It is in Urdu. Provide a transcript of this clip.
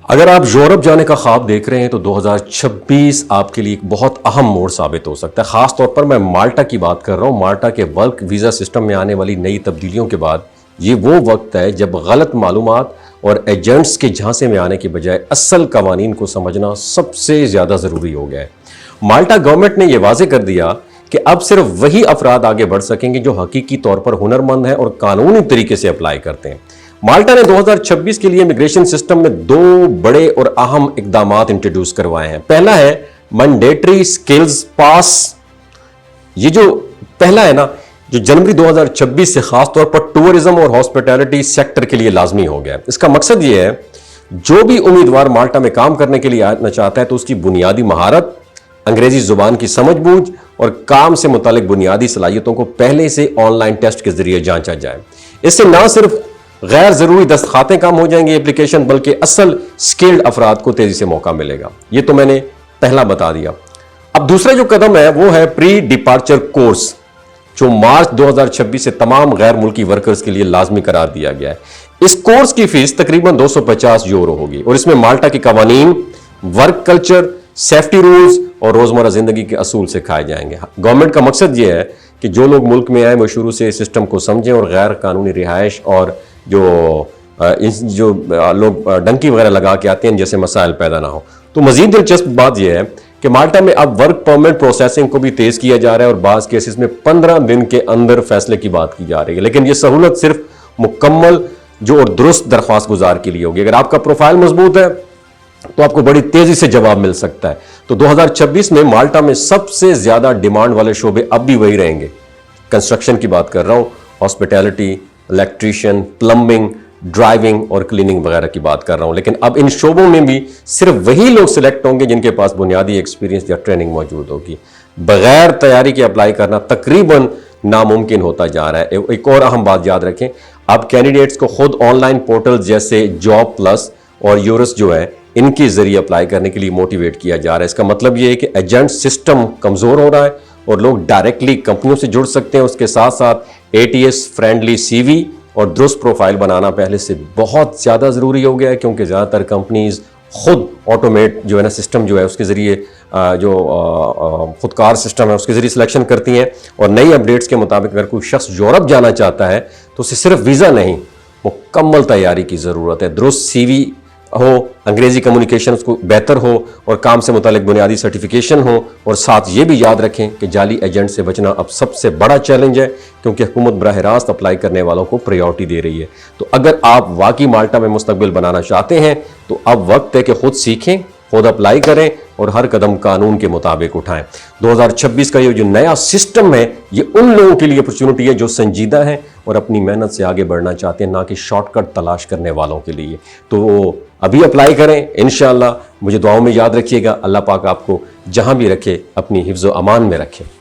اگر آپ یورپ جانے کا خواب دیکھ رہے ہیں تو 2026 آپ کے لیے ایک بہت اہم موڑ ثابت ہو سکتا ہے. خاص طور پر میں مالٹا کی بات کر رہا ہوں. مالٹا کے ورک ویزا سسٹم میں آنے والی نئی تبدیلیوں کے بعد یہ وہ وقت ہے جب غلط معلومات اور ایجنٹس کے جھانسے میں آنے کے بجائے اصل قوانین کو سمجھنا سب سے زیادہ ضروری ہو گیا ہے. مالٹا گورنمنٹ نے یہ واضح کر دیا کہ اب صرف وہی افراد آگے بڑھ سکیں گے جو حقیقی طور پر ہنرمند ہیں اور قانونی طریقے سے اپلائی کرتے ہیں. مالٹا نے 2026 کے لیے امیگریشن سسٹم میں 2 بڑے اور اہم اقدامات انٹروڈیوس کروائے ہیں. پہلا ہے مینڈیٹری سکلز پاس. یہ جو پہلا ہے نا، جو جنوری 2026 سے خاص طور پر ٹورزم اور ہاسپٹیلٹی سیکٹر کے لیے لازمی ہو گیا ہے. اس کا مقصد یہ ہے جو بھی امیدوار مالٹا میں کام کرنے کے لیے آنا چاہتا ہے تو اس کی بنیادی مہارت، انگریزی زبان کی سمجھ بوجھ اور کام سے متعلق بنیادی صلاحیتوں کو پہلے سے آن لائن ٹیسٹ کے ذریعے جانچا جائے. اس سے نہ صرف غیر ضروری دستخطیں کام ہو جائیں گے اپلیکیشن، بلکہ اصل سکلڈ افراد کو تیزی سے موقع ملے گا. یہ تو میں نے پہلا بتا دیا. اب دوسرا جو قدم ہے وہ ہے پری ڈپارچر کورس، جو مارچ 2026 سے تمام غیر ملکی ورکرز کے لیے لازمی قرار دیا گیا ہے. اس کورس کی فیس تقریباً 250 یورو ہوگی اور اس میں مالٹا کے قوانین، ورک کلچر، سیفٹی رولز اور روزمرہ زندگی کے اصول سکھائے جائیں گے. گورنمنٹ کا مقصد یہ ہے کہ جو لوگ ملک میں آئے وہ شروع سے سسٹم کو سمجھیں اور غیر قانونی رہائش اور جو لوگ ڈنکی وغیرہ لگا کے آتے ہیں جیسے مسائل پیدا نہ ہو. تو مزید دلچسپ بات یہ ہے کہ مالٹا میں اب ورک پرمٹ پروسیسنگ کو بھی تیز کیا جا رہا ہے اور بعض کیسز میں 15 دن کے اندر فیصلے کی بات کی جا رہی ہے. لیکن یہ سہولت صرف مکمل جو اور درست درخواست گزار کے لیے ہوگی. اگر آپ کا پروفائل مضبوط ہے تو آپ کو بڑی تیزی سے جواب مل سکتا ہے. تو 2026 میں مالٹا میں سب سے زیادہ ڈیمانڈ والے شعبے اب بھی وہی رہیں گے. کنسٹرکشن کی بات کر رہا ہوں، ہاسپٹیلٹی، الیکٹریشین، پلمبنگ، ڈرائیونگ اور کلیننگ وغیرہ کی بات کر رہا ہوں. لیکن اب ان شعبوں میں بھی صرف وہی لوگ سلیکٹ ہوں گے جن کے پاس بنیادی ایکسپیرینس یا ٹریننگ موجود ہوگی. بغیر تیاری کے اپلائی کرنا تقریباً ناممکن ہوتا جا رہا ہے. ایک اور اہم بات یاد رکھیں، اب کینڈیڈیٹس کو خود آن لائن پورٹل جیسے جاب پلس اور یورس جو ہے ان کے ذریعے اپلائی کرنے کے لیے موٹیویٹ کیا جا رہا ہے. اس کا مطلب یہ ہے کہ ایجنٹ سسٹم کمزور ہو رہا ہے اور لوگ ڈائریکٹلی کمپنیوں سے جڑ سکتے ہیں. اس کے ساتھ ساتھ ATS فرینڈلی CV اور درست پروفائل بنانا پہلے سے بہت زیادہ ضروری ہو گیا ہے، کیونکہ زیادہ تر کمپنیز خود آٹومیٹ جو ہے نا سسٹم جو ہے اس کے ذریعے جو خودکار سسٹم ہے اس کے ذریعے سلیکشن کرتی ہیں. اور نئی اپڈیٹس کے مطابق اگر کوئی شخص یورپ جانا چاہتا ہے تو اسے صرف ویزا نہیں، مکمل تیاری کی ضرورت ہے. درست CV ہو، انگریزی کمیونیکیشن اس کو بہتر ہو اور کام سے متعلق بنیادی سرٹیفیکیشن ہو. اور ساتھ یہ بھی یاد رکھیں کہ جعلی ایجنٹ سے بچنا اب سب سے بڑا چیلنج ہے، کیونکہ حکومت براہ راست اپلائی کرنے والوں کو پریورٹی دے رہی ہے. تو اگر آپ واقعی مالٹا میں مستقبل بنانا چاہتے ہیں تو اب وقت ہے کہ خود سیکھیں، خود اپلائی کریں اور ہر قدم قانون کے مطابق اٹھائیں. 2026 کا یہ جو نیا سسٹم ہے یہ ان لوگوں کے لیے اپرچونٹی ہے جو سنجیدہ ہیں اور اپنی محنت سے آگے بڑھنا چاہتے ہیں، نہ کہ شارٹ کٹ تلاش کرنے والوں کے لیے. تو ابھی اپلائی کریں انشاءاللہ. مجھے دعاؤں میں یاد رکھیے گا. اللہ پاک آپ کو جہاں بھی رکھے اپنی حفظ و امان میں رکھے.